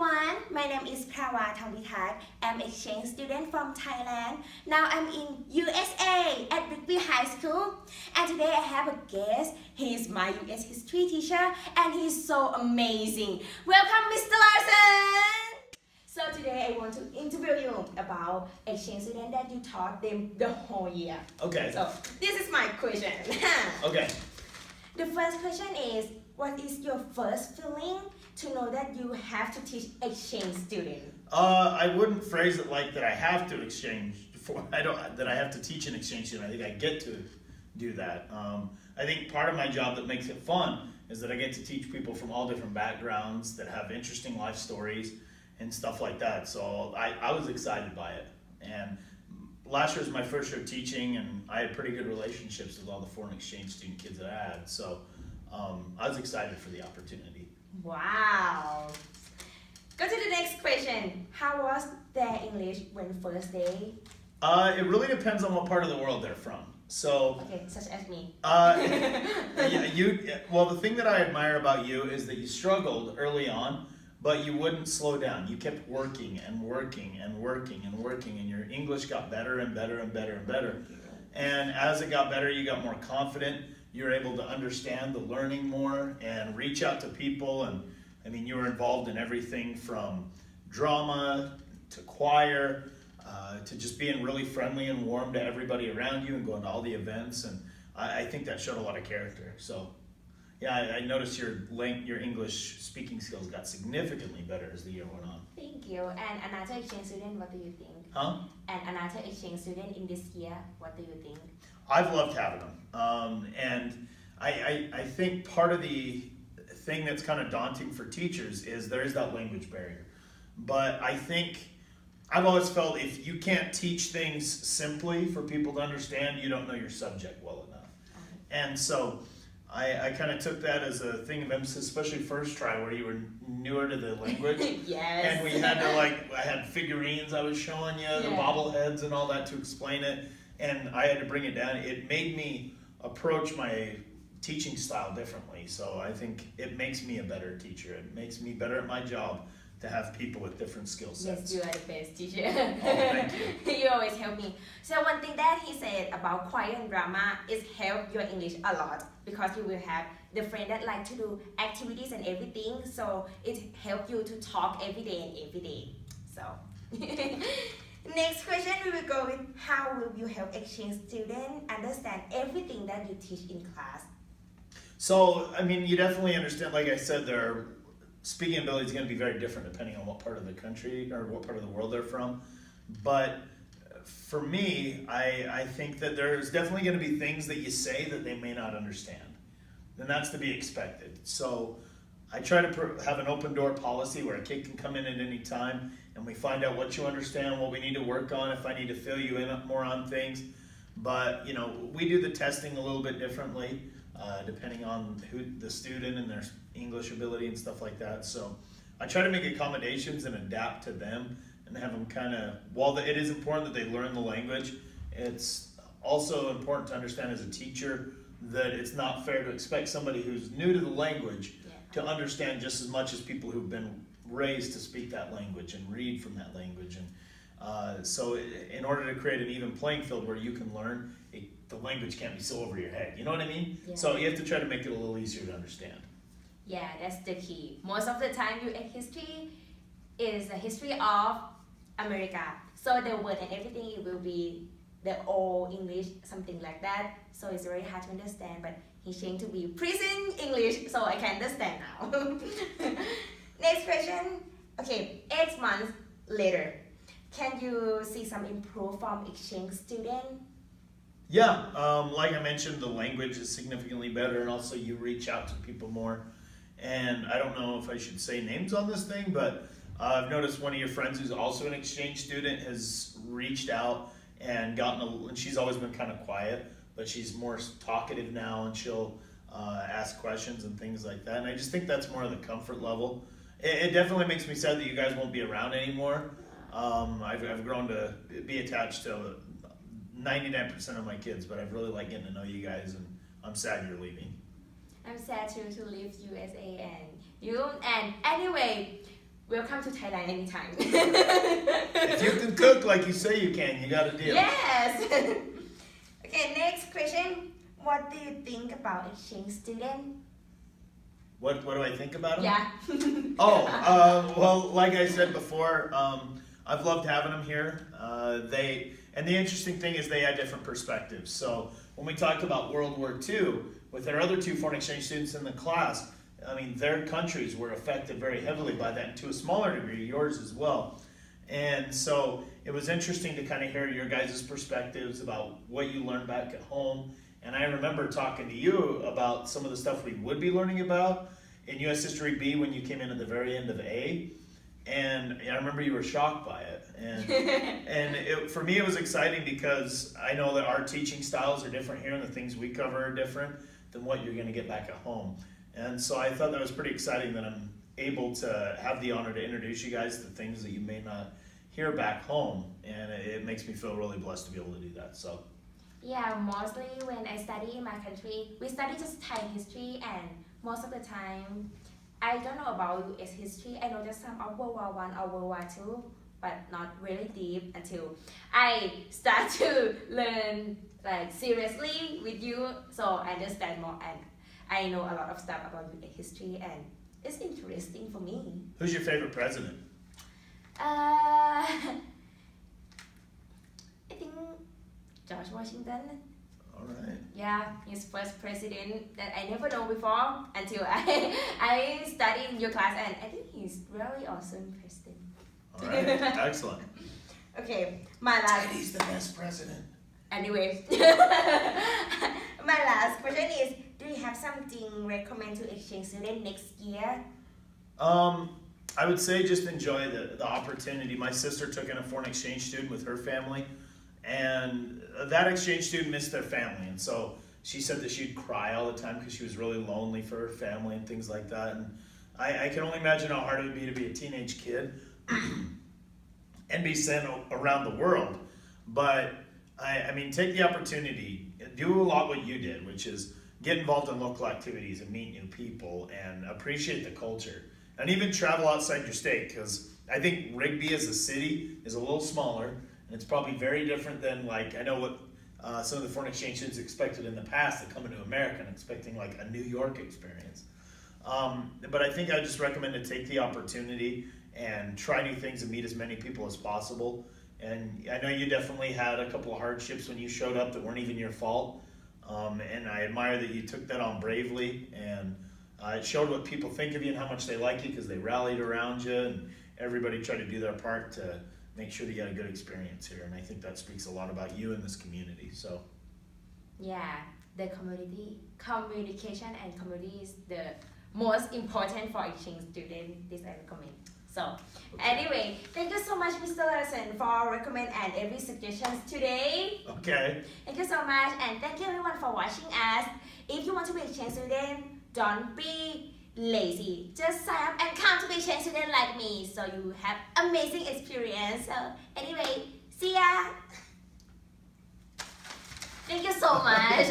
everyone, my name is Prawa Thongpitak. I'm an exchange student from Thailand. Now I'm in USA at Whitby High School. And today I have a guest. He is my US history teacher and he's so amazing. Welcome, Mr. Larson! So today I want to interview you about exchange student that you taught them the whole year. Okay. So this is my question. Okay. The first question is, what is your first feeling to know that you have to teach exchange student? I wouldn't phrase it like that I have to exchange that I have to teach an exchange student. I think I get to do that. I think part of my job that makes it fun is that I get to teach people from all different backgrounds that have interesting life stories and stuff like that. So I was excited by it. And last year was my first year teaching, and I had pretty good relationships with all the foreign exchange student kids that I had. So I was excited for the opportunity. Wow. Go to the next question. How was their English when first day? It really depends on what part of the world they're from. So, okay, such as me. Well, the thing that I admire about you is that you struggled early on, but you wouldn't slow down. You kept working and working and working and working, and your English got better and better and better and better. And as it got better, you got more confident. You were able to understand the learning more and reach out to people. And I mean, you were involved in everything from drama to choir to just being really friendly and warm to everybody around you and going to all the events. And I think that showed a lot of character. So yeah, I noticed your English speaking skills got significantly better as the year went on. Thank you. And another exchange student, what do you think? Huh? And another exchange student in this year, what do you think? I've loved having them. And I think part of the thing that's kind of daunting for teachers is there is that language barrier. But I think I've always felt if you can't teach things simply for people to understand, you don't know your subject well enough. And so I kind of took that as a thing of emphasis, especially first try where you were newer to the language. Yes. And we had to I had figurines I was showing you, the bobbleheads and all that to explain it. And I had to bring it down. It made me approach my teaching style differently. So I think it makes me a better teacher. It makes me better at my job to have people with different skill sets. Yes, you are the best teacher. Oh, thank you. You always help me. So one thing that he said about choir and drama is help your English a lot because you will have the friend that like to do activities and everything. So it helps you to talk every day and every day. So next question we will go with, how will you help exchange students understand everything that you teach in class? So, I mean, you definitely understand, like I said, their speaking ability is going to be very different depending on what part of the country or what part of the world they're from. But for me, I think that there's definitely going to be things that you say that they may not understand. And that's to be expected. So I try to have an open door policy where a kid can come in at any time and we find out what you understand, what we need to work on, if I need to fill you in more on things. But, you know, we do the testing a little bit differently depending on the student and their English ability and stuff like that. So I try to make accommodations and adapt to them and have them kind of, while it is important that they learn the language, it's also important to understand as a teacher that it's not fair to expect somebody who's new to the language to understand just as much as people who've been raised to speak that language and read from that language. And so in order to create an even playing field where you can learn, the language can't be so over your head. You know what I mean? Yeah. So you have to try to make it a little easier to understand. Yeah, that's the key. Most of the time US history is the history of America. So the word and everything, it will be the old English, something like that. So it's very hard to understand, but he's trying to be prison English, so I can understand now. Next question. Okay, 8 months later, can you see some improve from exchange student? Yeah, like I mentioned, the language is significantly better, and also you reach out to people more. And I don't know if I should say names on this thing, but I've noticed one of your friends who's also an exchange student has reached out and and she's always been kind of quiet, but she's more talkative now, and she'll ask questions and things like that. And I just think that's more of the comfort level. It definitely makes me sad that you guys won't be around anymore. I've grown to be attached to 99% of my kids, but I've really liked getting to know you guys, and I'm sad you're leaving. I'm sad to leave USA and you. And anyway, welcome to Thailand anytime. If you can cook like you say you can, you got a deal. Yes. Okay, next question. What do you think about exchange student? What do I think about them? Yeah. Well, like I said before, I've loved having them here. And the interesting thing is they had different perspectives. So when we talked about World War II, with our other two foreign exchange students in the class, I mean, their countries were affected very heavily by that, and to a smaller degree, yours as well. And so it was interesting to kind of hear your guys' perspectives about what you learned back at home. And I remember talking to you about some of the stuff we would be learning about in U.S. History B when you came in at the very end of A. And I remember you were shocked by it. And for me, it was exciting because I know that our teaching styles are different here and the things we cover are different than what you're going to get back at home. And so I thought that was pretty exciting that I'm able to have the honor to introduce you guys to things that you may not hear back home. And it makes me feel really blessed to be able to do that. So. Yeah, mostly when I study in my country, we study just Thai history, and most of the time, I don't know about US history. I know just some of World War I or World War II, but not really deep until I start to learn like seriously with you, so I understand more and I know a lot of stuff about US history, and it's interesting for me. Who's your favorite president? I think George Washington. All right. Yeah, his first president that I never know before until I studied in your class, and I think he's really awesome president. All right, excellent. Okay, my last. And he's the best president. Anyways, my last question is: do you have something recommend to exchange student next year? I would say just enjoy the opportunity. My sister took in a foreign exchange student with her family, and that exchange student missed their family, and so she said that she'd cry all the time because she was really lonely for her family and things like that. And I can only imagine how hard it would be to be a teenage kid and be sent around the world. But I mean, take the opportunity, do a lot what you did, which is get involved in local activities and meet new people and appreciate the culture. And even travel outside your state, because I think Rigby as a city is a little smaller, and it's probably very different than, like, I know what some of the foreign exchange students expected in the past that come into America and expecting like a New York experience. But I think I just recommend to take the opportunity and try new things and meet as many people as possible. And I know you definitely had a couple of hardships when you showed up that weren't even your fault. And I admire that you took that on bravely, and it showed what people think of you and how much they like you because they rallied around you, and everybody tried to do their part to make sure that you had a good experience here. And I think that speaks a lot about you and this community. So yeah, the communication and community is the most important for exchange student. This I recommend. So anyway, thank you so much, Mr. Larson, for recommend and every suggestions today. Okay. Thank you so much, and thank you everyone for watching us. If you want to be exchange student, don't be lazy. Just sign up and come to be exchange student like me, so you have amazing experience. So anyway, see ya. Thank you so much.